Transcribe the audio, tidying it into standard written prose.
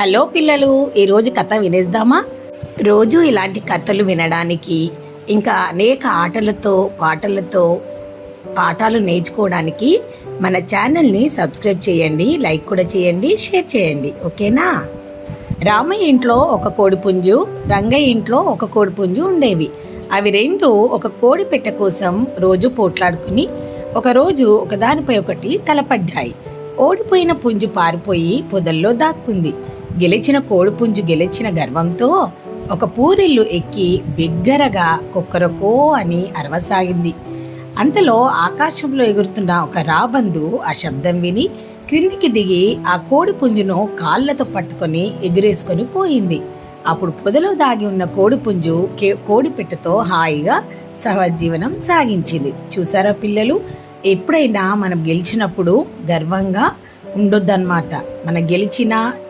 Hello పిల్లలు, ఈరోజు కథ వినేద్దామా? రోజు ఇలాంటి కథలు వినడానికి, ఇంకా అనేక ఆటలతో పాటలతో పాఠాలు నేర్చుకోవడానికి మన ఛానల్ని సబ్స్క్రైబ్ చేయండి, లైక్ కూడా చేయండి, షేర్ చేయండి. ఓకేనా? రామయ్య ఇంట్లో ఒక కోడిపుంజు, రంగయ్య ఇంట్లో ఒక కోడిపుంజు ఉండేవి. అవి రెండు ఒక కోడి పెట్ట కోసం రోజు పోట్లాడుకుని ఒకరోజు ఒకదానిపై ఒకటి తలపడ్డాయి. ఓడిపోయిన పుంజు పారిపోయి పొదల్లో దాక్కుంది. గెలిచిన కోడిపుంజు గెలిచిన గర్వంతో ఒక పూరిల్లు ఎక్కి బిగ్గరగా కుక్కరకో అని అరవసాగింది. అంతలో ఆకాశంలో ఎగురుతున్న ఒక రాబందు ఆ శబ్దం విని క్రిందికి దిగి ఆ కోడిపుంజును కాళ్ళతో పట్టుకొని ఎగిరేసుకొని పోయింది. అప్పుడు పొదలో దాగి ఉన్న కోడిపుంజు కోడిపెట్టతో హాయిగా సహజీవనం సాగించింది. చూసారా పిల్లలు, ఎప్పుడైనా మనం గెలిచినప్పుడు గర్వంగా ఉండొద్దన్నమాట. మనం గెలిచినా